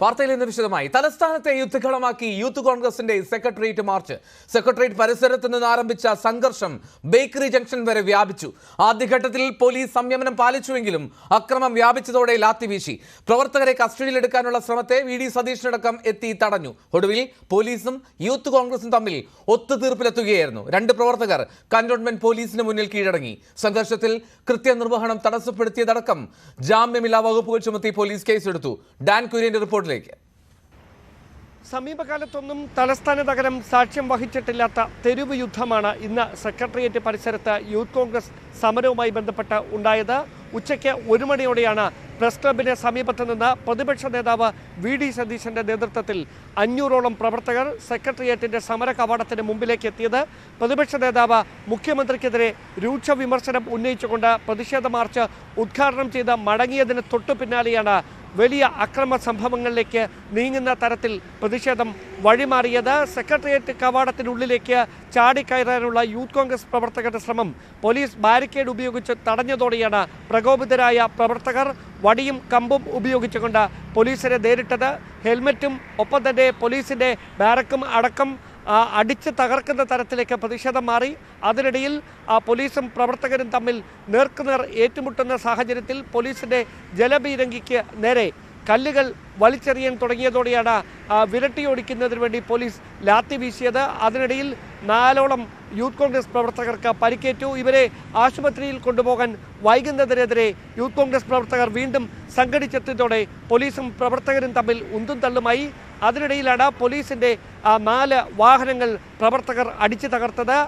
വാർത്തയിൽ നിന്ന് വിശദമായി തലസ്ഥാനത്തെ യുദ്ധകളമാക്കി യൂത്ത് കോൺഗ്രസിന്റെ സെക്രട്ടേറിയറ്റ് മാർച്ച്. സെക്രട്ടേറിയറ്റ് പരിസരത്ത് നിന്ന് ആരംഭിച്ച സംഘർഷം ബേക്കറി ജംഗ്ഷൻ വരെ വ്യാപിച്ചു. ആദ്യഘട്ടത്തിൽ പോലീസ് സംയമനം പാലിച്ചുവെങ്കിലും അക്രമം വ്യാപിച്ചതോടെ ലാത്തിവീശി. പ്രവർത്തകരെ കസ്റ്റഡിയിലെടുക്കാനുള്ള ശ്രമത്തെ വി ഡി സതീശനടക്കം എത്തി തടഞ്ഞു. ഒടുവിൽ പോലീസും യൂത്ത് കോൺഗ്രസും തമ്മിൽ ഒത്തുതീർപ്പിലെത്തുകയായിരുന്നു. രണ്ട് പ്രവർത്തകർ കന്റോൺമെന്റ് പോലീസിന് മുന്നിൽ കീഴടങ്ങി. സംഘർഷത്തിൽ കൃത്യനിർവഹണം തടസ്സപ്പെടുത്തിയതടക്കം ജാമ്യമില്ലാ വകുപ്പുകൾ ചുമത്തി പോലീസ് കേസെടുത്തു. ഡാൻ കുര്യന്റെ റിപ്പോർട്ടിലേക്ക്. സമീപകാലത്തൊന്നും തലസ്ഥാന നഗരം സാക്ഷ്യം വഹിച്ചിട്ടില്ലാത്ത തെരുവ് യുദ്ധമാണ് ഇന്ന് സെക്രട്ടേറിയറ്റ് പരിസരത്ത് യൂത്ത് കോൺഗ്രസ് സമരവുമായി ബന്ധപ്പെട്ട് ഉണ്ടായത്. ഉച്ചയ്ക്ക് 1 മണിയോടെയാണ് പ്രസ് ക്ലബിന് സമീപത്ത് നിന്ന് പ്രതിപക്ഷ നേതാവ് വി ഡി സതീശന്റെ നേതൃത്വത്തിൽ 500ഓളം പ്രവർത്തകർ സെക്രട്ടേറിയറ്റിന്റെ സമര കവാടത്തിന് മുമ്പിലേക്ക് എത്തിയത്. പ്രതിപക്ഷ നേതാവ് മുഖ്യമന്ത്രിക്കെതിരെ രൂക്ഷ വിമർശനം ഉന്നയിച്ചുകൊണ്ട് പ്രതിഷേധ മാർച്ച് ഉദ്ഘാടനം ചെയ്ത് മടങ്ങിയതിന് തൊട്ടു പിന്നാലെയാണ് വലിയ അക്രമ സംഭവങ്ങളിലേക്ക് നീങ്ങുന്ന തരത്തിൽ പ്രതിഷേധം വഴിമാറിയത്. സെക്രട്ടേറിയറ്റ് കവാടത്തിനുള്ളിലേക്ക് ചാടിക്കയറാനുള്ള യൂത്ത് കോൺഗ്രസ് പ്രവർത്തകരുടെ ശ്രമം പോലീസ് ബാരിക്കേഡ് ഉപയോഗിച്ച് തടഞ്ഞതോടെയാണ് പ്രകോപിതരായ പ്രവർത്തകർ വടിയും കമ്പും ഉപയോഗിച്ചുകൊണ്ട് പോലീസിനെ നേരിട്ടത്. ഹെൽമറ്റും ഒപ്പം തന്നെ പോലീസിൻ്റെ ബാരക്കും അടക്കം അടിച്ച് തകർക്കുന്ന തരത്തിലേക്ക് പ്രതിഷേധം മാറി. അതിനിടയിൽ പോലീസും പ്രവർത്തകരും തമ്മിൽ നേർക്കുനേർ ഏറ്റുമുട്ടുന്ന സാഹചര്യത്തിൽ പോലീസിൻ്റെ ജലപീരങ്കിക്ക് നേരെ കല്ലുകൾ വലിച്ചെറിയാൻ തുടങ്ങിയതോടെയാണ് വിരട്ടിയോടിക്കുന്നതിന് വേണ്ടി പോലീസ് ലാത്തി വീശിയത്. അതിനിടയിൽ 4ഓളം യൂത്ത് കോൺഗ്രസ് പ്രവർത്തകർക്ക് പരിക്കേറ്റു. ഇവരെ ആശുപത്രിയിൽ കൊണ്ടുപോകാൻ വൈകുന്നതിനെതിരെ യൂത്ത് കോൺഗ്രസ് പ്രവർത്തകർ വീണ്ടും സംഘടിച്ചെത്തിയതോടെ പോലീസും പ്രവർത്തകരും തമ്മിൽ ഉന്തും തള്ളുമായി. അതിനിടയിലാണ് പോലീസിൻ്റെ 4 വാഹനങ്ങൾ പ്രവർത്തകർ അടിച്ചു തകർത്തത്.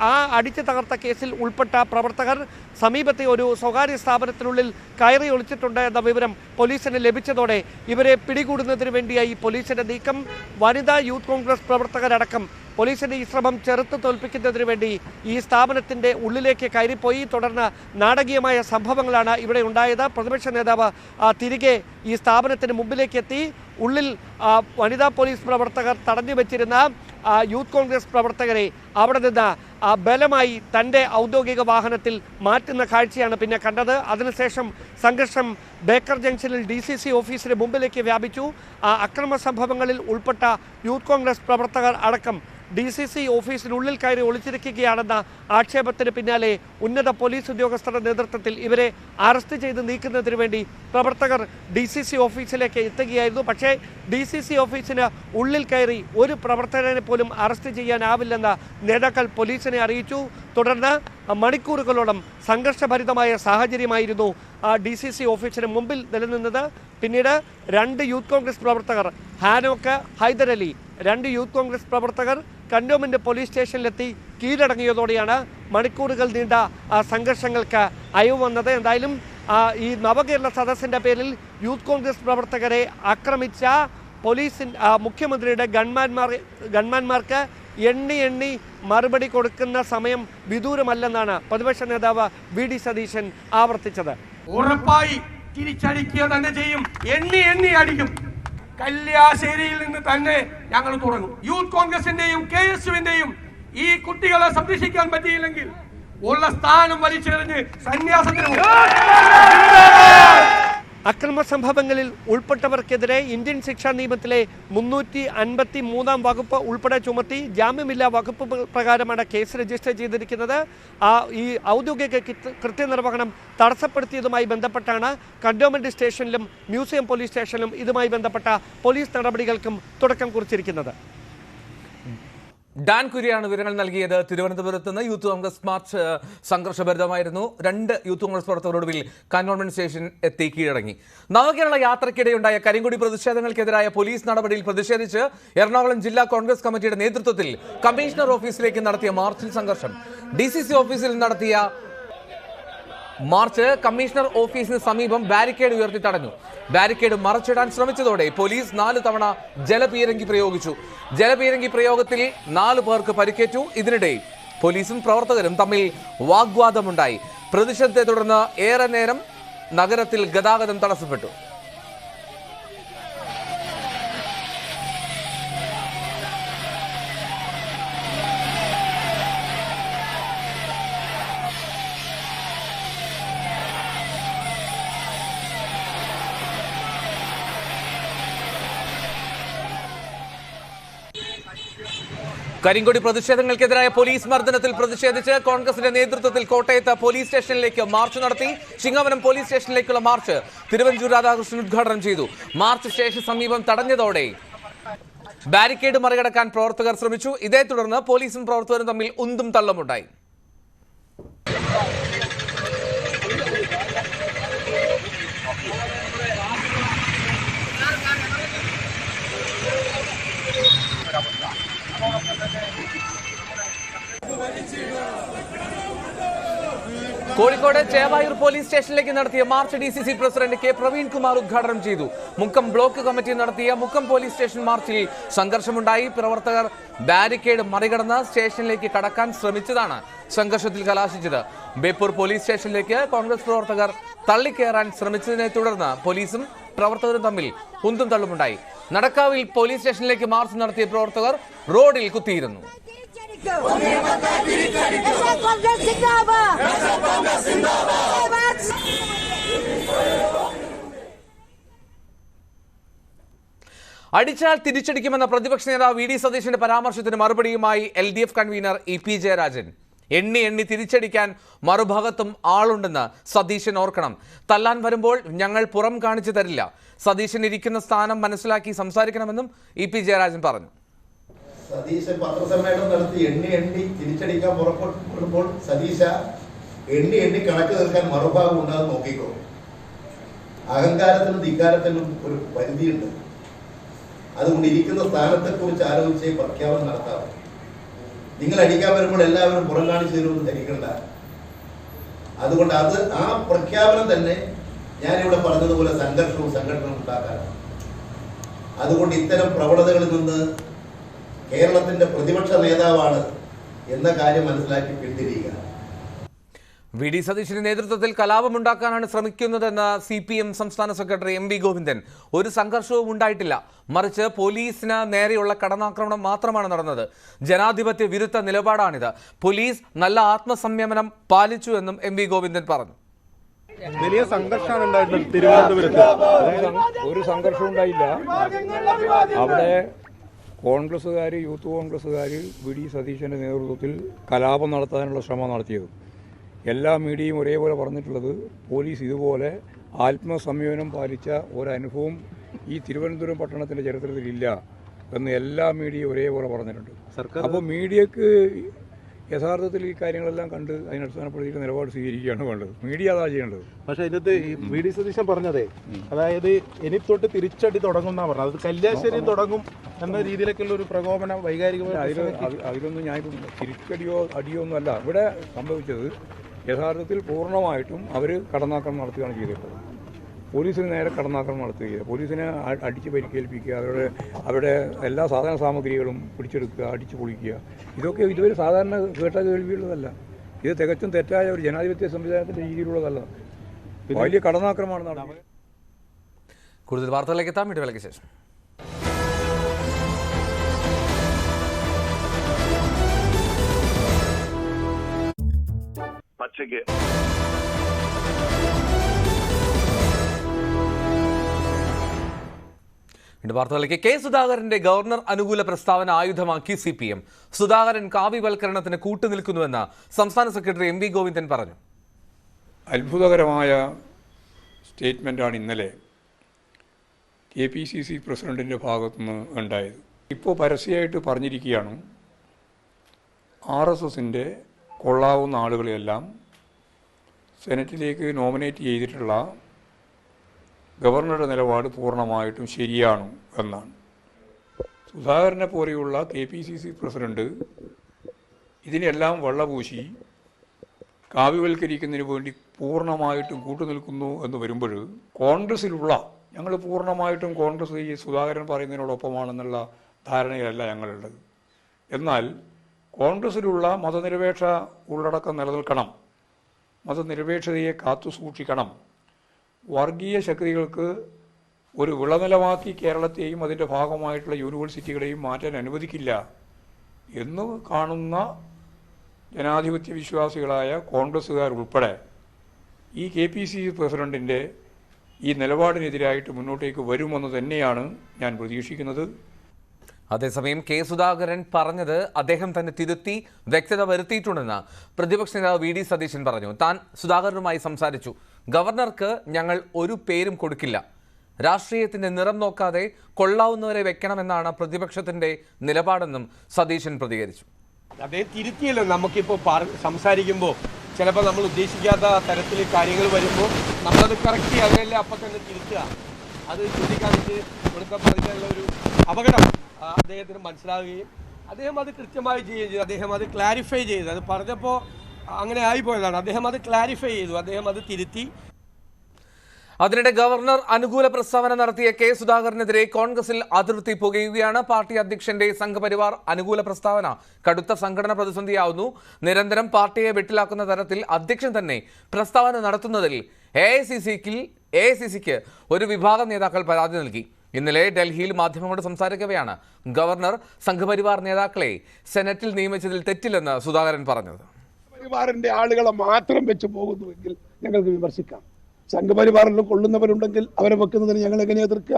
ആ അടിച്ചു തകർത്ത കേസിൽ ഉൾപ്പെട്ട പ്രവർത്തകർ സമീപത്തെ ഒരു സ്വകാര്യ സ്ഥാപനത്തിനുള്ളിൽ കയറി ഒളിച്ചിട്ടുണ്ട് എന്ന വിവരം പോലീസിന് ലഭിച്ചതോടെ ഇവരെ പിടികൂടുന്നതിന് വേണ്ടിയായി പോലീസിന്റെ നീക്കം. വനിതാ യൂത്ത് കോൺഗ്രസ് പ്രവർത്തകരടക്കം പോലീസിന്റെ ഈ ശ്രമം ചെറുത്ത് തോൽപ്പിക്കുന്നതിന് വേണ്ടി ഈ സ്ഥാപനത്തിന്റെ ഉള്ളിലേക്ക് കയറിപ്പോയി. തുടർന്ന് നാടകീയമായ സംഭവങ്ങളാണ് ഇവിടെ ഉണ്ടായത്. പ്രതിപക്ഷ നേതാവ് തിരികെ ഈ സ്ഥാപനത്തിന് മുമ്പിലേക്ക് എത്തി. ഉള്ളിൽ വനിതാ പോലീസ് പ്രവർത്തകർ തടഞ്ഞു വെച്ചിരുന്ന യൂത്ത് കോൺഗ്രസ് പ്രവർത്തകരെ അവിടെ നിന്ന് ബലമായി തൻ്റെ ഔദ്യോഗിക വാഹനത്തിൽ മാറ്റുന്ന കാഴ്ചയാണ് പിന്നെ കണ്ടത്. അതിനുശേഷം സംഘർഷം ബേക്കർ ജംഗ്ഷനിൽ DCC ഓഫീസിന് മുമ്പിലേക്ക് വ്യാപിച്ചു. അക്രമ സംഭവങ്ങളിൽ ഉൾപ്പെട്ട യൂത്ത് കോൺഗ്രസ് പ്രവർത്തകർ അടക്കം DCC ഓഫീസിനുള്ളിൽ കയറി ഒളിച്ചിരിക്കുകയാണെന്ന ആക്ഷേപത്തിന് പിന്നാലെ ഉന്നത പോലീസ് ഉദ്യോഗസ്ഥരുടെ നേതൃത്വത്തിൽ ഇവരെ അറസ്റ്റ് ചെയ്ത് നീക്കുന്നതിന് വേണ്ടി പ്രവർത്തകർ DCC ഓഫീസിലേക്ക് എത്തുകയായിരുന്നു. പക്ഷേ DCC ഓഫീസിന് ഉള്ളിൽ കയറി ഒരു പ്രവർത്തകനെ പോലും അറസ്റ്റ് ചെയ്യാനാവില്ലെന്ന് നേതാക്കൾ പോലീസിനെ അറിയിച്ചു. തുടർന്ന് മണിക്കൂറുകളോളം സംഘർഷഭരിതമായ സാഹചര്യമായിരുന്നു DCC ഓഫീസിന് മുമ്പിൽ നിലനിന്നത്. പിന്നീട് 2 യൂത്ത് കോൺഗ്രസ് പ്രവർത്തകർ ഹാനോക്ക്, ഹൈദരലി 2 യൂത്ത് കോൺഗ്രസ് പ്രവർത്തകർ കന്റോൺമെന്റ് പോലീസ് സ്റ്റേഷനിലെത്തി കീഴടങ്ങിയതോടെയാണ് മണിക്കൂറുകൾ നീണ്ട സംഘർഷങ്ങൾക്ക് അയവ് വന്നത്. എന്തായാലും ഈ നവകേരള സദസ്സിന്റെ പേരിൽ യൂത്ത് കോൺഗ്രസ് പ്രവർത്തകരെ ആക്രമിച്ച മുഖ്യമന്ത്രിയുടെ ഗൺമാന്മാർക്ക് എണ്ണി മറുപടി കൊടുക്കുന്ന സമയം വിദൂരമല്ലെന്നാണ് പ്രതിപക്ഷ നേതാവ് വി ഡി സതീശൻ ആവർത്തിച്ചത്. ഉറപ്പായി തിരിച്ചടിക്കുക തന്നെ ചെയ്യും. എണ്ണി അടിക്കും. കല്യാശ്ശേരിയിൽ നിന്ന് തന്നെ ഞങ്ങൾ തുടങ്ങും. യൂത്ത് കോൺഗ്രസിന്റെയും KSUവിന്റെയും ഈ കുട്ടികളെ സംരക്ഷിക്കാൻ പറ്റിയില്ലെങ്കിൽ ഉള്ള സ്ഥാനം വലിച്ചെറിഞ്ഞ് സന്യാസത്തിന് അക്രമ സംഭവങ്ങളിൽ ഉൾപ്പെട്ടവർക്കെതിരെ ഇന്ത്യൻ ശിക്ഷാ നിയമത്തിലെ 353 വകുപ്പ് ഉൾപ്പെടെ ചുമത്തി ജാമ്യമില്ലാ വകുപ്പ് പ്രകാരമാണ് കേസ് രജിസ്റ്റർ ചെയ്തിരിക്കുന്നത്. ഈ ഔദ്യോഗിക കൃത്യനിർവഹണം തടസ്സപ്പെടുത്തിയതുമായി ബന്ധപ്പെട്ടാണ് കന്റോൺമെന്റ് സ്റ്റേഷനിലും മ്യൂസിയം പോലീസ് സ്റ്റേഷനിലും ഇതുമായി ബന്ധപ്പെട്ട പോലീസ് നടപടികൾക്കും തുടക്കം കുറിച്ചിരിക്കുന്നത്. ഡാൻ കുര്യയാണ് വിവരങ്ങൾ നൽകിയത്. തിരുവനന്തപുരത്ത് നിന്ന് യൂത്ത് കോൺഗ്രസ് മാർച്ച് സംഘർഷഭരിതമായിരുന്നു. 2 യൂത്ത് കോൺഗ്രസ് പ്രവർത്തകരോടുവിൽ കന്റോൺമെന്റ് സ്റ്റേഷൻ എത്തി കീഴടങ്ങി. നവകേരള യാത്രയ്ക്കിടെയുണ്ടായ കരിങ്കൊടി പ്രതിഷേധങ്ങൾക്കെതിരായ പോലീസ് നടപടിയിൽ പ്രതിഷേധിച്ച് എറണാകുളം ജില്ലാ കോൺഗ്രസ് കമ്മിറ്റിയുടെ നേതൃത്വത്തിൽ കമ്മീഷണർ ഓഫീസിലേക്ക് നടത്തിയ മാർച്ചിൽ സംഘർഷം. DCC ഓഫീസിൽ നടത്തിയ മാർച്ച് കമ്മീഷണർ ഓഫീസിന് സമീപം ബാരിക്കേഡ് ഉയർത്തി തടഞ്ഞു. ബാരിക്കേഡ് മറച്ചിടാൻ ശ്രമിച്ചതോടെ പോലീസ് 4 തവണ ജലപീരങ്കി പ്രയോഗിച്ചു. ജലപീരങ്കി പ്രയോഗത്തിൽ 4 പേർക്ക് പരിക്കേറ്റു. ഇതിനിടെ പോലീസും പ്രവർത്തകരും തമ്മിൽ വാഗ്വാദമുണ്ടായി. പ്രതിഷേധത്തെ തുടർന്ന് ഏറെ നേരം നഗരത്തിൽ ഗതാഗതം തടസ്സപ്പെട്ടു. കരിങ്കൊടി പ്രതിഷേധങ്ങൾക്കെതിരായ പോലീസ് മർദ്ദനത്തിൽ പ്രതിഷേധിച്ച് കോൺഗ്രസിന്റെ നേതൃത്വത്തിൽ കോട്ടയത്ത് പോലീസ് സ്റ്റേഷനിലേക്ക് മാർച്ച് നടത്തി. ചിങ്ങവനം പോലീസ് സ്റ്റേഷനിലേക്കുള്ള മാർച്ച് തിരുവഞ്ചൂർ രാധാകൃഷ്ണൻ ഉദ്ഘാടനം ചെയ്തു. മാർച്ച് സ്റ്റേഷൻ സമീപം തടഞ്ഞതോടെ ബാരിക്കേഡ് മറികടക്കാൻ പ്രവർത്തകർ ശ്രമിച്ചു. ഇതേ തുടർന്ന് പോലീസും പ്രവർത്തകരും തമ്മിൽ ഉന്തും തള്ളുമുണ്ടായി. കോഴിക്കോട് ചേവായൂർ പോലീസ് സ്റ്റേഷനിലേക്ക് നടത്തിയ march DCC president K Praveenkumar ഉദ്ഘാടനം ചെയ്തു. മുക്കം ബ്ലോക്ക് കമ്മിറ്റി നടത്തിയ മുക്കം പോലീസ് സ്റ്റേഷൻ മാർച്ചിൽ സംഘർഷമുണ്ടായി. പ്രവർത്തകർ ബാരിക്കേഡ് മറികടന്ന് സ്റ്റേഷനിലേക്ക് കടക്കാൻ ശ്രമിച്ചതാണ് സംഘർഷത്തിൽ കലാശിച്ചത്. ബേപ്പൂർ പോലീസ് സ്റ്റേഷനിലേക്ക് കോൺഗ്രസ് പ്രവർത്തകർ തള്ളിക്കയറാൻ ശ്രമിച്ചതിനെ തുടർന്ന് പോലീസും പ്രവർത്തകരും തമ്മിൽ ഉന്തും തള്ളുമുണ്ടായി. നടക്കാവിൽ പോലീസ് സ്റ്റേഷനിലേക്ക് മാർച്ച് നടത്തിയ പ്രവർത്തകർ റോഡിൽ കുത്തിയിരുന്നു. അടിച്ചാൽ തിരിച്ചടിക്കുമെന്ന പ്രതിപക്ഷ നേതാവ് VD സതീശന്റെ പരാമർശത്തിന് മറുപടിയുമായി LDF കൺവീനർ EP ജയരാജൻ. എണ്ണി തിരിച്ചടിക്കാൻ മറുഭാഗത്തും ആളുണ്ടെന്ന് സതീശൻ ഓർക്കണം. തല്ലാൻ വരുമ്പോൾ ഞങ്ങൾ പുറം കാണിച്ചു തരില്ല. സതീശൻ ഇരിക്കുന്ന സ്ഥാനം മനസ്സിലാക്കി സംസാരിക്കണമെന്നും EP ജയരാജൻ പറഞ്ഞു. സതീശൻ പത്രസമ്മേളനം നടത്തി എണ്ണി തിരിച്ചടിക്കാൻ പുറപ്പെടുമ്പോൾ സതീശ എണ്ണി കണക്ക് തീർക്കാൻ മറുഭാഗം ഉണ്ടാകും നോക്കിക്കോ. അഹങ്കാരത്തിനും ധിക്കാരത്തിനും ഒരു പരിധിയുണ്ട്. അതുകൊണ്ട് ഇരിക്കുന്ന സ്ഥാനത്തെ കുറിച്ച് ആലോചിച്ച് പ്രഖ്യാപനം നടത്താം. നിങ്ങൾ അടിക്കാൻ വരുമ്പോൾ എല്ലാവരും പുറം കാണിച്ചു തരുമെന്ന് ധരിക്കണ്ട. അതുകൊണ്ട് ആ പ്രഖ്യാപനം തന്നെ ഞാനിവിടെ പറഞ്ഞതുപോലെ സംഘടനവും ഉണ്ടാക്കാനാണ്. അതുകൊണ്ട് ഇത്തരം പ്രവണതകളിൽ നിന്ന് കേരളത്തിന്റെ പ്രതിപക്ഷ നേതാവാണ് എന്ന കാര്യം മനസ്സിലാക്കി പിന്തിരിയുക. VD സതീശന്റെ നേതൃത്വത്തിൽ കലാപമുണ്ടാക്കാനാണ് ശ്രമിക്കുന്നതെന്ന് CPM സംസ്ഥാന സെക്രട്ടറി MV ഗോവിന്ദൻ. ഒരു സംഘർഷവും ഉണ്ടായിട്ടില്ല, മറിച്ച് പോലീസിന് നേരെയുള്ള കടന്നാക്രമണം മാത്രമാണ് നടന്നത്. ജനാധിപത്യ വിരുദ്ധ നിലപാടാണിത്. പോലീസ് നല്ല ആത്മസംയമനം പാലിച്ചു എന്നും MV ഗോവിന്ദൻ പറഞ്ഞു. വലിയ സംഘർഷമാണ് ഉണ്ടായിരുന്നത് തിരുവനന്തപുരത്ത്. ഒരു സംഘർഷം ഉണ്ടായില്ല. അവിടെ കോൺഗ്രസ്സുകാർ, യൂത്ത് കോൺഗ്രസ്സുകാർ VD സതീശന്റെ നേതൃത്വത്തിൽ കലാപം നടത്താനുള്ള ശ്രമം നടത്തിയത്. എല്ലാ മീഡിയയും ഒരേപോലെ പറഞ്ഞിട്ടുള്ളത് പോലീസ് ഇതുപോലെ ആത്മസംയമനം പാലിച്ച ഒരനുഭവം ഈ തിരുവനന്തപുരം പട്ടണത്തിൻ്റെ ചരിത്രത്തിലില്ല എന്ന് എല്ലാ മീഡിയയും ഒരേപോലെ പറഞ്ഞിട്ടുണ്ട്. അപ്പോൾ മീഡിയക്ക് യഥാർത്ഥത്തിൽ ഈ കാര്യങ്ങളെല്ലാം കണ്ട് അതിനടിസ്ഥാനപ്പെടുത്തിയിട്ട് നിലപാട് സ്വീകരിക്കുകയാണ് വേണ്ടത്. മീഡിയ അതാ ചെയ്യേണ്ടത്. പക്ഷേ ഇതിനകത്ത് ഈ VD സതീശൻ പറഞ്ഞതേ, അതായത് ഇനി തൊട്ട് തിരിച്ചടി തുടങ്ങുന്ന പറഞ്ഞത്, അത് കല്യാശ്ശേരി തുടങ്ങും എന്ന രീതിയിലേക്കുള്ള ഒരു പ്രകോപനം വൈകാരികമായി അതിലൊന്നും ഞാൻ തിരിച്ചടിയോ അടിയോ ഒന്നുമല്ല ഇവിടെ സംഭവിച്ചത്. യഥാർത്ഥത്തിൽ പൂർണ്ണമായിട്ടും അവർ കടന്നാക്രമണം നടത്തുകയാണ് ചെയ്തിട്ടുള്ളത്. പോലീസിന് നേരെ കടന്നാക്രമണം നടത്തുകയില്ല. പോലീസിനെ അടിച്ച് പരിക്കേൽപ്പിക്കുക, അവരുടെ എല്ലാ സാധന സാമഗ്രികളും പിടിച്ചെടുക്കുക, അടിച്ചു പൊളിക്കുക, ഇതൊക്കെ ഇതുവരെ സാധാരണ കേട്ട കേൾവിയുള്ളതല്ല. ഇത് തികച്ചും തെറ്റായ ഒരു ജനാധിപത്യ സംവിധാനത്തിൻ്റെ രീതിയിലുള്ളതല്ല. വലിയ കടന്നാക്രമണമാണ് നടന്നത്. കൂടുതൽ വാർത്തകളിലേക്ക് എത്താം ഇടവേളയ്ക്ക് ശേഷം. വാർത്തകളിലേക്ക്. കെ സുധാകരന്റെ ഗവർണർ അനുകൂല പ്രസ്താവന ആയുധമാക്കി CPM. സുധാകരൻ കാവ്യവൽക്കരണത്തിന് കൂട്ടുനിൽക്കുന്നുവെന്ന് സംസ്ഥാന സെക്രട്ടറി MV ഗോവിന്ദൻ പറഞ്ഞു. അത്ഭുതകരമായ സ്റ്റേറ്റ്മെൻറ്റാണ് ഇന്നലെ KPCC പ്രസിഡന്റിൻ്റെ ഭാഗത്തുനിന്ന് ഉണ്ടായത്. ഇപ്പോൾ പരസ്യമായിട്ട് പറഞ്ഞിരിക്കുകയാണ് RSSൻ്റെ കൊള്ളാവുന്ന ആളുകളെയെല്ലാം സെനറ്റിലേക്ക് നോമിനേറ്റ് ചെയ്തിട്ടുള്ള ഗവർണറുടെ നിലപാട് പൂർണ്ണമായിട്ടും ശരിയാണ് എന്നാണ്. സുധാകരനെ പോലെയുള്ള KPCC പ്രസിഡന്റ് ഇതിനെല്ലാം വെള്ളപൂശി കാവ്യവൽക്കരിക്കുന്നതിന് വേണ്ടി പൂർണ്ണമായിട്ടും കൂട്ടുനിൽക്കുന്നു എന്ന് വരുമ്പോൾ കോൺഗ്രസ്സിലുള്ള ഞങ്ങൾ പൂർണ്ണമായിട്ടും കോൺഗ്രസ് ഈ സുധാകരൻ പറയുന്നതിനോടൊപ്പമാണെന്നുള്ള ധാരണയിലല്ല ഞങ്ങളുള്ളത്. എന്നാൽ കോൺഗ്രസ്സിലുള്ള മതനിരപേക്ഷ ഉള്ളടക്കം നിലനിൽക്കണം, മതനിരപേക്ഷതയെ കാത്തുസൂക്ഷിക്കണം, വർഗീയ ശക്തികൾക്ക് ഒരു വിളനിലമാക്കി കേരളത്തെയും അതിൻ്റെ ഭാഗമായിട്ടുള്ള യൂണിവേഴ്സിറ്റികളെയും മാറ്റാൻ അനുവദിക്കില്ല എന്ന് കാണുന്ന ജനാധിപത്യ വിശ്വാസികളായ കോൺഗ്രസ്സുകാർ ഉൾപ്പെടെ ഈ KPCC പ്രസിഡന്റിൻ്റെ ഈ നിലപാടിനെതിരായിട്ട് മുന്നോട്ടേക്ക് വരുമെന്ന് തന്നെയാണ് ഞാൻ പ്രതീക്ഷിക്കുന്നത്. അതേസമയം കെ സുധാകരൻ പറഞ്ഞത് അദ്ദേഹം തന്നെ തിരുത്തി വ്യക്തത വരുത്തിയിട്ടുണ്ടെന്ന് പ്രതിപക്ഷ നേതാവ് വി ഡി സതീശൻ പറഞ്ഞു. താൻ സുധാകരനുമായി സംസാരിച്ചു. ഗവർണർക്ക് ഞങ്ങൾ ഒരു പേരും കൊടുക്കില്ല. രാഷ്ട്രീയത്തിന്റെ നിറം നോക്കാതെ കൊള്ളാവുന്നവരെ വെക്കണമെന്നാണ് പ്രതിപക്ഷത്തിന്റെ നിലപാടെന്നും സതീശൻ പ്രതികരിച്ചു. അദ്ദേഹം തിരുത്തിയല്ലോ. നമുക്കിപ്പോൾ സംസാരിക്കുമ്പോൾ ചിലപ്പോൾ നമ്മൾ ഉദ്ദേശിക്കാത്ത തരത്തിൽ കാര്യങ്ങൾ വരുമ്പോൾ നമ്മളത് കറക്റ്റ് ചെയ്യാനല്ല അപ്പം തന്നെ തിരുത്തുക. അത് ചൂണ്ടിക്കാണിച്ച് ഇവിടുത്തെ പറഞ്ഞുള്ള ഒരു അപകടം അദ്ദേഹത്തിന് മനസ്സിലാവുകയും അദ്ദേഹം അത് കൃത്യമായി ചെയ്യുകയും ചെയ്തു. അദ്ദേഹം അത് ക്ലാരിഫൈ ചെയ്തു. അത് പറഞ്ഞപ്പോൾ അങ്ങനെ ആയിപ്പോയതാണ്. അദ്ദേഹം അത് ക്ലാരിഫൈ ചെയ്തു. അദ്ദേഹം അത് തിരുത്തി. അതിനിടെ ഗവർണർ അനുകൂല പ്രസ്താവന നടത്തിയ കെ സുധാകരനെതിരെ കോൺഗ്രസിൽ അതിർത്തി പുകയുകയാണ്. പാർട്ടി അധ്യക്ഷന്റെ സംഘപരിവാർ അനുകൂല പ്രസ്താവന കടുത്ത സംഘടന പ്രതിസന്ധിയാവുന്നു. നിരന്തരം പാർട്ടിയെ വെട്ടിലാക്കുന്ന തരത്തിൽ അധ്യക്ഷൻ തന്നെ പ്രസ്താവന നടത്തുന്നതിൽ എഐസിസിക്ക് ഒരു വിഭാഗം നേതാക്കൾ പരാതി നൽകി. ഇന്നലെ ഡൽഹിയിൽ മാധ്യമങ്ങളോട് സംസാരിക്കവെയാണ് ഗവർണർ സംഘപരിവാർ നേതാക്കളെ സെനറ്റിൽ നിയമിച്ചതിൽ തെറ്റില്ലെന്ന് സുധാകരൻ പറഞ്ഞത്. സംഘപരിവാറിന്റെ ആളുകളെ മാത്രം വെച്ച് പോകുന്നുവെങ്കിൽ ഞങ്ങൾക്ക് വിമർശിക്കാം. സംഘപരിവാറിൽ കൊള്ളുന്നവരുണ്ടെങ്കിൽ അവരെ വെക്കുന്നതിന് ഞങ്ങൾ എങ്ങനെ എതിർക്കുക?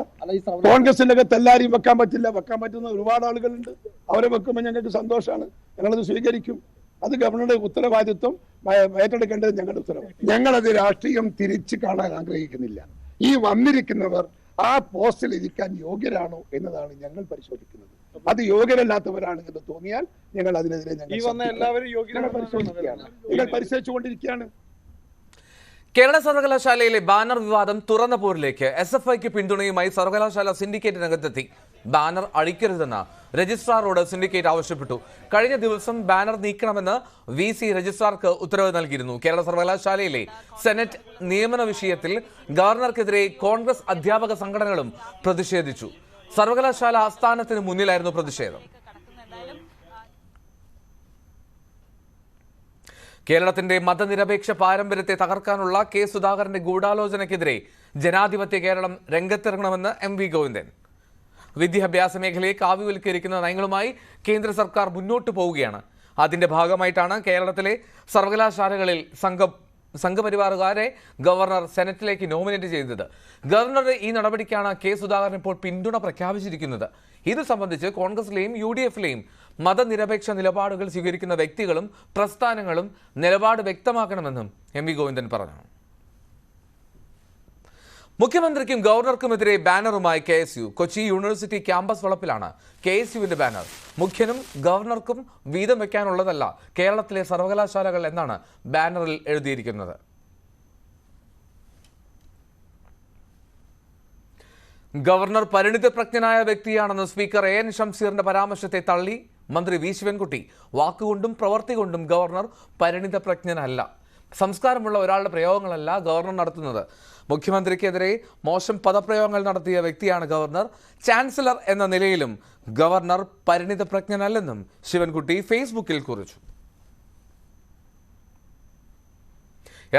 കോൺഗ്രസിന്റെ അകത്ത് എല്ലാവരെയും വെക്കാൻ പറ്റില്ല. വെക്കാൻ പറ്റുന്ന ഒരുപാട് ആളുകളുണ്ട്. അവരെ വെക്കുമ്പോൾ ഞങ്ങൾക്ക് സന്തോഷമാണ്. ഞങ്ങളത് സ്വീകരിക്കും. അത് ഗവർണറുടെ ഉത്തരവാദിത്വം ഏറ്റെടുക്കേണ്ടത് ഞങ്ങളുടെ ഉത്തരവാദിത്വം. ഞങ്ങളത് രാഷ്ട്രീയം തിരിച്ചു കാണാൻ ആഗ്രഹിക്കുന്നില്ല. ഈ വന്നിരിക്കുന്നവർ ആ പോസ്റ്റിൽ ഇരിക്കാൻ യോഗ്യരാണോ എന്നതാണ് ഞങ്ങൾ പരിശോധിക്കുന്നത്. അത് യോഗ്യരല്ലാത്തവരാണെന്ന് തോന്നിയാൽ ഞങ്ങൾ അതിനെതിരെ ഞങ്ങൾ പരിശോധിച്ചുകൊണ്ടിരിക്കുകയാണ്. കേരള സർവകലാശാലയിലെ ബാനർ വിവാദം തുറന്ന പോരിലേക്ക്. SFIക്ക് പിന്തുണയുമായി സർവകലാശാല സിൻഡിക്കേറ്റിനകത്തെത്തി. ബാനർ അഴിക്കരുതെന്ന് രജിസ്ട്രാറോട് സിൻഡിക്കേറ്റ് ആവശ്യപ്പെട്ടു. കഴിഞ്ഞ ദിവസം ബാനർ നീക്കണമെന്ന് VC രജിസ്ട്രാർക്ക് ഉത്തരവ് നൽകിയിരുന്നു. കേരള സർവകലാശാലയിലെ സെനറ്റ് നിയമന വിഷയത്തിൽ ഗവർണർക്കെതിരെ കോൺഗ്രസ് അധ്യാപക സംഘടനകളും പ്രതിഷേധിച്ചു. സർവകലാശാല ആസ്ഥാനത്തിന് മുന്നിലായിരുന്നു പ്രതിഷേധം. കേരളത്തിന്റെ മതനിരപേക്ഷ പാരമ്പര്യത്തെ തകർക്കാനുള്ള കെ സുധാകരന്റെ ഗൂഢാലോചനയ്ക്കെതിരെ ജനാധിപത്യ കേരളം രംഗത്തിറങ്ങണമെന്ന് MV ഗോവിന്ദൻ. വിദ്യാഭ്യാസ മേഖലയെ കാവ്യവൽക്കരിക്കുന്ന നയങ്ങളുമായി കേന്ദ്ര സർക്കാർ മുന്നോട്ട് പോവുകയാണ്. അതിന്റെ ഭാഗമായിട്ടാണ് കേരളത്തിലെ സർവകലാശാലകളിൽ സംഘപരിവാറുകാരെ ഗവർണർ സെനറ്റിലേക്ക് നോമിനേറ്റ് ചെയ്തത്. ഗവർണറുടെ ഈ നടപടിക്കാണ് കെ സുധാകരൻ ഇപ്പോൾ പിന്തുണ പ്രഖ്യാപിച്ചിരിക്കുന്നത്. ഇത് സംബന്ധിച്ച് കോൺഗ്രസിലെയും UDFിലെയും മതനിരപേക്ഷ നിലപാടുകൾ സ്വീകരിക്കുന്ന വ്യക്തികളും പ്രസ്ഥാനങ്ങളും നിലപാട് വ്യക്തമാക്കണമെന്നും MV ഗോവിന്ദൻ പറഞ്ഞു. മുഖ്യമന്ത്രിക്കും ഗവർണർക്കുമെതിരെ ബാനറുമായി KSU. കൊച്ചി യൂണിവേഴ്സിറ്റി ക്യാമ്പസ് വളപ്പിലാണ് KSUവിന്റെ ബാനർ. മുഖ്യനും ഗവർണർക്കും വീതം വെക്കാനുള്ളതല്ല കേരളത്തിലെ സർവകലാശാലകൾ എന്നാണ് ബാനറിൽ എഴുതിയിരിക്കുന്നത്. ഗവർണർ പരിണിതപ്രജ്ഞനായ വ്യക്തിയാണെന്ന് സ്പീക്കർ AN ഷംസീറിന്റെ പരാമർശത്തെ തള്ളി മന്ത്രി V ശിവൻകുട്ടി. വാക്കുകൊണ്ടും പ്രവൃത്തി കൊണ്ടും ഗവർണർ പരിണിതപ്രജ്ഞനല്ല. സംസ്കാരമുള്ള ഒരാളുടെ പ്രയോഗങ്ങളല്ല ഗവർണർ നടത്തുന്നത്. മുഖ്യമന്ത്രിക്കെതിരെ മോശം പദപ്രയോഗങ്ങൾ നടത്തിയ വ്യക്തിയാണ് ഗവർണർ. ചാൻസലർ എന്ന നിലയിലും ഗവർണർ പരിണിതപ്രജ്ഞനല്ലെന്നും ശിവൻകുട്ടി ഫേസ്ബുക്കിൽ കുറിച്ചു.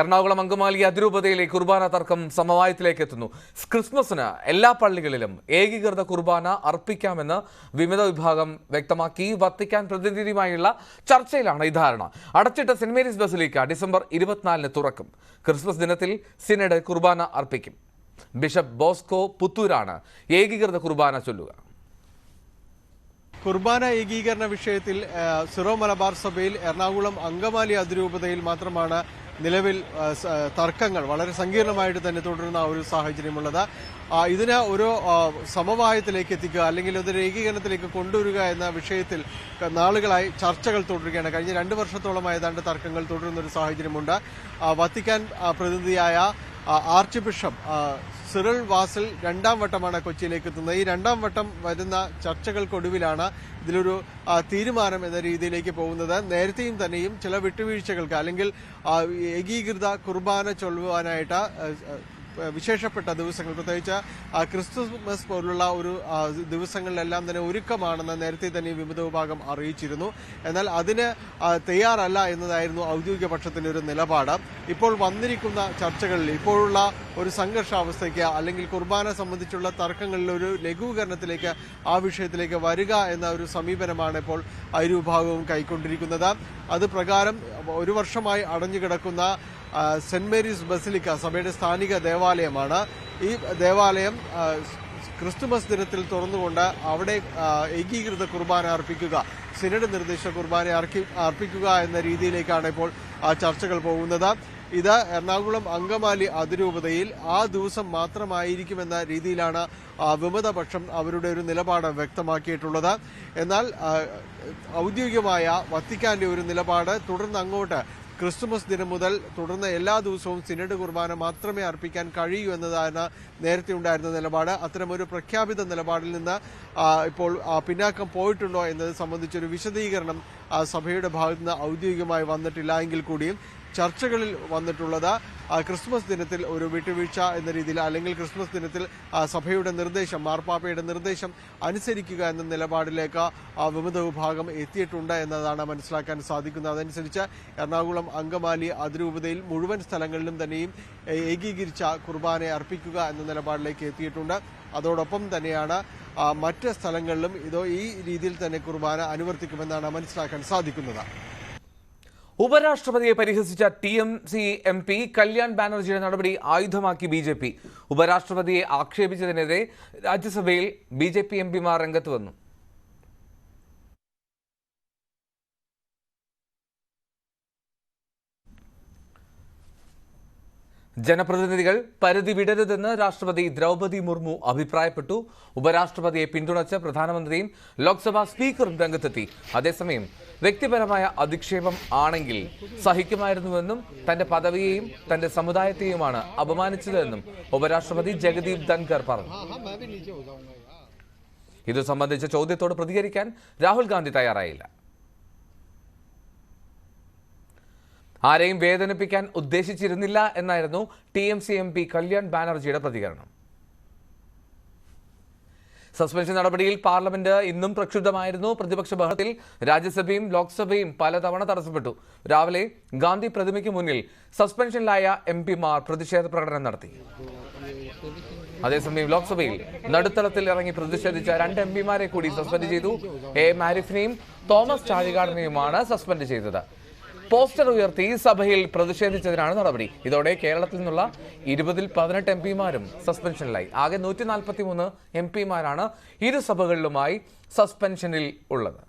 എറണാകുളം അങ്കമാലി അതിരൂപതയിലെ കുർബാന തർക്കം സമവായത്തിലേക്ക് എത്തുന്നു. ക്രിസ്മസിന് എല്ലാ പള്ളികളിലും ഏകീകൃത കുർബാന അർപ്പിക്കാമെന്ന് വിമത വിഭാഗം വ്യക്തമാക്കി. വത്തിക്കാൻ പ്രതിനിധിയുമായുള്ള ചർച്ചയിലാണ് ഈ ധാരണ. അടച്ചിട്ട സെന്റ് മേരീസ് ബസിലിക്ക ഡിസംബർ 24 തുറക്കും. ക്രിസ്മസ് ദിനത്തിൽ സിനഡ് കുർബാന അർപ്പിക്കും. ബിഷപ്പ് ബോസ്കോ പുത്തൂരാണ് ഏകീകൃത കുർബാന ചൊല്ലുക. കുർബാന ഏകീകരണ വിഷയത്തിൽ സിറോ മലബാർ സഭയിൽ എറണാകുളം അങ്കമാലി അതിരൂപതയിൽ മാത്രമാണ് നിലവിൽ തർക്കങ്ങൾ വളരെ സങ്കീർണമായിട്ട് തന്നെ തുടരുന്ന ഒരു സാഹചര്യമുള്ളത്. ഇതിന് ഒരു സമവായത്തിലേക്ക് എത്തിക്കുക അല്ലെങ്കിൽ അതൊരു ഏകീകരണത്തിലേക്ക് കൊണ്ടുവരിക എന്ന വിഷയത്തിൽ നാളുകളായി ചർച്ചകൾ തുടരുകയാണ്. കഴിഞ്ഞ 2 വർഷത്തോളം ഏതാണ്ട് തർക്കങ്ങൾ തുടരുന്ന ഒരു സാഹചര്യമുണ്ട്. വത്തിക്കാൻ പ്രതിനിധിയായ ആർച്ച് ബിഷപ്പ് സിറിൾ വാസിൽ 2ാം വട്ടമാണ് കൊച്ചിയിലേക്ക് എത്തുന്നത്. ഈ 2ാം വട്ടം വരുന്ന ചർച്ചകൾക്കൊടുവിലാണ് ഇതിലൊരു തീരുമാനം എന്ന രീതിയിലേക്ക് പോകുന്നത്. നേരത്തെയും തന്നെയും ചില വിട്ടുവീഴ്ചകൾക്ക് അല്ലെങ്കിൽ ഏകീകൃത കുർബാന ചൊല്ലുവാനായിട്ട് വിശേഷപ്പെട്ട ദിവസങ്ങൾ, പ്രത്യേകിച്ച് ക്രിസ്തുമസ് പോലുള്ള ഒരു ദിവസങ്ങളിലെല്ലാം തന്നെ ഒരുക്കമാണെന്ന് നേരത്തെ തന്നെ വിമത വിഭാഗം അറിയിച്ചിരുന്നു. എന്നാൽ അതിന് തയ്യാറല്ല എന്നതായിരുന്നു ഔദ്യോഗിക പക്ഷത്തിന്റെ ഒരു നിലപാട്. ഇപ്പോൾ വന്നിരിക്കുന്ന ചർച്ചകളിൽ ഇപ്പോഴുള്ള ഒരു സംഘർഷാവസ്ഥയ്ക്ക് അല്ലെങ്കിൽ കുർബാന സംബന്ധിച്ചുള്ള തർക്കങ്ങളിൽ ഒരു ലഘൂകരണത്തിലേക്ക് ആ വിഷയത്തിലേക്ക് വരിക എന്ന ഒരു സമീപനമാണ് ഇപ്പോൾ ഇരുവിഭാഗവും കൈക്കൊണ്ടിരിക്കുന്നത്. അത് പ്രകാരം 1 വർഷമായി അടഞ്ഞുകിടക്കുന്ന സെന്റ് മേരീസ് ബസിലിക്ക സഭയുടെ സ്ഥാനിക ദേവാലയമാണ്. ഈ ദേവാലയം ക്രിസ്തുമസ് ദിനത്തിൽ തുറന്നുകൊണ്ട് അവിടെ ഏകീകൃത കുർബാന അർപ്പിക്കുക, സിനഡ് നിർദ്ദേശ കുർബാന അർപ്പിക്കുക എന്ന രീതിയിലേക്കാണ് ഇപ്പോൾ ചർച്ചകൾ പോകുന്നത്. ഇത് എറണാകുളം അങ്കമാലി അതിരൂപതയിൽ ആ ദിവസം മാത്രമായിരിക്കുമെന്ന രീതിയിലാണ് വിമതപക്ഷം അവരുടെ ഒരു നിലപാട് വ്യക്തമാക്കിയിട്ടുള്ളത്. എന്നാൽ ഔദ്യോഗികമായ വത്തിക്കാന്റെ ഒരു നിലപാട് തുടർന്ന് അങ്ങോട്ട് ക്രിസ്തുമസ് ദിനം മുതൽ തുടർന്ന് എല്ലാ ദിവസവും സിനഡ് കുർബാന മാത്രമേ അർപ്പിക്കാൻ കഴിയൂ എന്നതാണ് നേരത്തെ ഉണ്ടായിരുന്ന നിലപാട്. അത്തരമൊരു പ്രഖ്യാപിത നിലപാടിൽ നിന്ന് ഇപ്പോൾ പിന്നാക്കം പോയിട്ടുണ്ടോ എന്നത് സംബന്ധിച്ചൊരു വിശദീകരണം സഭയുടെ ഭാഗത്ത് നിന്ന് ഔദ്യോഗികമായി വന്നിട്ടില്ല. എങ്കിൽ കൂടിയും ചർച്ചകളിൽ വന്നിട്ടുള്ളത് ക്രിസ്മസ് ദിനത്തിൽ ഒരു വിട്ടുവീഴ്ച എന്ന രീതിയിൽ, അല്ലെങ്കിൽ ക്രിസ്മസ് ദിനത്തിൽ സഭയുടെ നിർദ്ദേശം, മാർപ്പാപ്പയുടെ നിർദ്ദേശം അനുസരിക്കുക എന്ന നിലപാടിലേക്ക് വിമത വിഭാഗം എത്തിയിട്ടുണ്ട് എന്നതാണ് മനസ്സിലാക്കാൻ സാധിക്കുന്നത്. അതനുസരിച്ച് എറണാകുളം അങ്കമാലി അതിരൂപതയിൽ മുഴുവൻ സ്ഥലങ്ങളിലും തന്നെയും ഏകീകരിച്ച കുർബാന അർപ്പിക്കുക എന്ന നിലപാടിലേക്ക് എത്തിയിട്ടുണ്ട്. അതോടൊപ്പം തന്നെയാണ് മറ്റ് സ്ഥലങ്ങളിലും ഈ രീതിയിൽ തന്നെ കുർബാന അനുവർത്തിക്കുമെന്നാണ് മനസ്സിലാക്കാൻ സാധിക്കുന്നത്. ഉപരാഷ്ട്രപതിയെ പരിഹസിച്ച TMC MP കല്യാൺ ബാനർജിയുടെ നടപടി ആയുധമാക്കി BJP. ഉപരാഷ്ട്രപതിയെ ആക്ഷേപിച്ചതിനെതിരെ രാജ്യസഭയിൽ BJP MPമാർ രംഗത്ത് വന്നു. ജനപ്രതിനിധികൾ പരിധി വിടരുതെന്ന് രാഷ്ട്രപതി ദ്രൗപദി മുർമു അഭിപ്രായപ്പെട്ടു. ഉപരാഷ്ട്രപതിയെ പിന്തുണച്ച് പ്രധാനമന്ത്രിയും ലോക്സഭാ സ്പീക്കറും രംഗത്തെത്തി. അതേസമയം വ്യക്തിപരമായ അധിക്ഷേപം ആണെങ്കിൽ സഹിക്കുമായിരുന്നുവെന്നും തന്റെ പദവിയെയും തന്റെ സമുദായത്തെയുമാണ് അപമാനിച്ചതെന്നും ഉപരാഷ്ട്രപതി ജഗദീപ് ധൻഖർ പറഞ്ഞു. ഇത് സംബന്ധിച്ച ചോദ്യത്തോട് പ്രതികരിക്കാൻ രാഹുൽ ഗാന്ധി തയ്യാറായില്ല. ആരെയും വേദനിപ്പിക്കാൻ ഉദ്ദേശിച്ചിരുന്നില്ല എന്നായിരുന്നു TMC MP കല്യാൺ ബാനർജിയുടെ പ്രതികരണം. സസ്പെൻഷൻ നടപടിയിൽ പാർലമെന്റ് ഇന്നും പ്രക്ഷുബ്ധമായിരുന്നു. പ്രതിപക്ഷ ബഹളത്തിൽ രാജ്യസഭയും ലോക്സഭയും പലതവണ തടസ്സപ്പെട്ടു. രാവിലെ ഗാന്ധി പ്രതിമയ്ക്ക് മുന്നിൽ സസ്പെൻഷനിലായ MPമാർ പ്രതിഷേധ പ്രകടനം നടത്തി. അതേസമയം ലോക്സഭയിൽ നടുത്തളത്തിൽ ഇറങ്ങി പ്രതിഷേധിച്ച 2 MPമാരെ കൂടി സസ്പെൻഡ് ചെയ്തു. AM ആരിഫിനെയും തോമസ് ചാഴികാടനെയുമാണ് സസ്പെൻഡ് ചെയ്തത്. പോസ്റ്റർ ഉയർത്തി സഭയിൽ പ്രതിഷേധിച്ചതിനാണ് നടപടി. ഇതോടെ കേരളത്തിൽ നിന്നുള്ള 20-ൽ 18 MPമാരും സസ്പെൻഷനിലായി. ആകെ 143 MPമാരാണ് ഇരു സഭകളിലുമായി സസ്പെൻഷനിൽ ഉള്ളത്.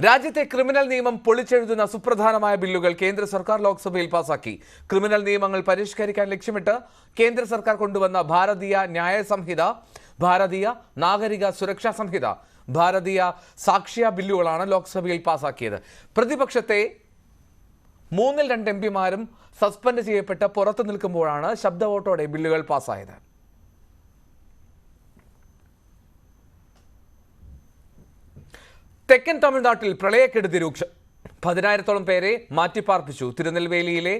രാജ്യത്തെ ക്രിമിനൽ നിയമം പൊളിച്ചെഴുതുന്ന സുപ്രധാനമായ ബില്ലുകൾ കേന്ദ്ര സർക്കാർ ലോക്സഭയിൽ പാസാക്കി. ക്രിമിനൽ നിയമങ്ങൾ പരിഷ്കരിക്കാൻ ലക്ഷ്യമിട്ട് കേന്ദ്ര സർക്കാർ കൊണ്ടുവന്ന ഭാരതീയ ന്യായ സംഹിത, ഭാരതീയ നാഗരിക സുരക്ഷാ സംഹിത, ഭാരതീയ സാക്ഷ്യ ബില്ലുകളാണ് ലോക്സഭയിൽ പാസാക്കിയത്. പ്രതിപക്ഷത്തെ 3-ൽ 2 MPമാരും സസ്പെൻഡ് ചെയ്യപ്പെട്ട് പുറത്തു നിൽക്കുമ്പോഴാണ് ശബ്ദ വോട്ടോടെ ബില്ലുകൾ പാസായത്. തെക്കൻ തമിഴ്നാട്ടിൽ പ്രളയക്കെടുതി രൂക്ഷം. 10,000-ഓളം പേരെ മാറ്റിപ്പാർപ്പിച്ചു. തിരുനെൽവേലിയിലെ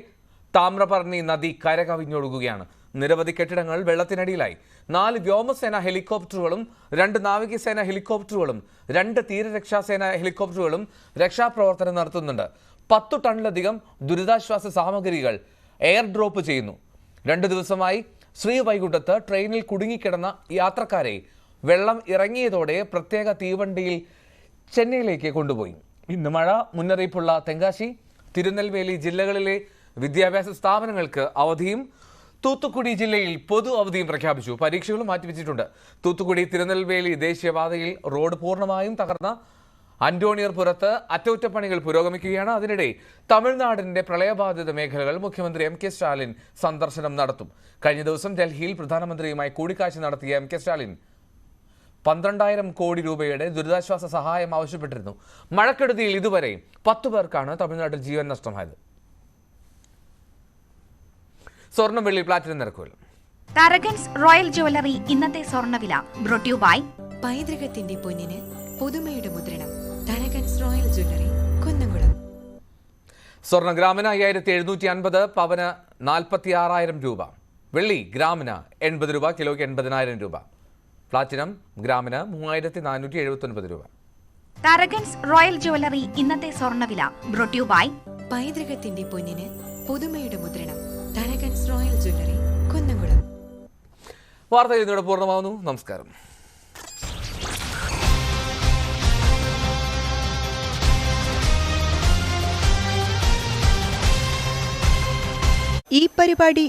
താമ്രപർണി നദി കരകവിഞ്ഞൊഴുകുകയാണ്. നിരവധി കെട്ടിടങ്ങൾ വെള്ളത്തിനടിയിലായി. 4 വ്യോമസേന ഹെലികോപ്റ്ററുകളും 2 നാവികസേന ഹെലികോപ്റ്ററുകളും 2 തീരരക്ഷാസേന ഹെലികോപ്റ്ററുകളും രക്ഷാപ്രവർത്തനം നടത്തുന്നുണ്ട്. 10 ടണ്ണിലധികം ദുരിതാശ്വാസ സാമഗ്രികൾ എയർ ഡ്രോപ്പ് ചെയ്യുന്നു. 2 ദിവസമായി ശ്രീവൈകുണ്ഠത്ത് ട്രെയിനിൽ കുടുങ്ങിക്കിടന്ന യാത്രക്കാരെ വെള്ളം ഇറങ്ങിയതോടെ പ്രത്യേക തീവണ്ടിയിൽ ചെന്നൈയിലേക്ക് കൊണ്ടുപോയി. ഇന്ന് മഴ മുന്നറിയിപ്പുള്ള തെങ്കാശി, തിരുനെൽവേലി ജില്ലകളിലെ വിദ്യാഭ്യാസ സ്ഥാപനങ്ങൾക്ക് അവധിയും തൂത്തുക്കുടി ജില്ലയിൽ പൊതു അവധിയും പ്രഖ്യാപിച്ചു. പരീക്ഷകളും മാറ്റിവെച്ചിട്ടുണ്ട്. തൂത്തുക്കുടി തിരുനെൽവേലി ദേശീയപാതയിൽ റോഡ് പൂർണ്ണമായും തകർന്ന അന്റോണിയർപുരത്ത് അറ്റകുറ്റപ്പണികൾ പുരോഗമിക്കുകയാണ്. അതിനിടെ തമിഴ്നാടിന്റെ പ്രളയബാധിത മേഖലകൾ മുഖ്യമന്ത്രി MK സ്റ്റാലിൻ സന്ദർശനം നടത്തും. കഴിഞ്ഞ ദിവസം ഡൽഹിയിൽ പ്രധാനമന്ത്രിയുമായി കൂടിക്കാഴ്ച നടത്തിയ MK സ്റ്റാലിൻ 12,000 കോടി രൂപയുടെ ദുരിതാശ്വാസ സഹായം ആവശ്യപ്പെട്ടിരുന്നു. മഴക്കെടുതിയിൽ ഇതുവരെ 10 പേർക്കാണ് തമിഴ്നാട്ടിൽ ജീവൻ നഷ്ടമായത്. സ്വർണ്ണം, വെള്ളി, പ്ലാറ്റിനം നിരക്കുകൾ. തരകൻസ് റോയൽ ജ്വല്ലറി ഇന്നത്തെ സ്വർണ്ണവില ബ്രോട്ട് യു ബൈ പൈതൃകത്തിന്റെ പൊന്നിന് പുതുമയുടെ മുദ്രണം. Tharakans royal jewellery, Kunnamkulam. സ്വർണ്ണ ഗ്രാമിന് 5,750, പവന് 46,000 രൂപ. വെള്ളി ഗ്രാമിന് 80 രൂപ, കിലോയ്ക്ക് 80,000 രൂപ. പ്ലാറ്റിനം ഗ്രാമിന് 3,479 രൂപ. തരകൻസ് റോയൽ ജ്വല്ലറി ഇന്നത്തെ സ്വർണ്ണവില ബ്രോട്ട് യു ബൈ പൈതൃകത്തിന്റെ പൊന്നിന് പുതുമയുടെ മുദ്രണം. Tharakans royal jewellery, Kunnamkulam. വാർത്തകൾ ഇന്നിവിടെ പൂർണ്ണമാവുന്നു. നമസ്കാരം. ഈ പരിപാടി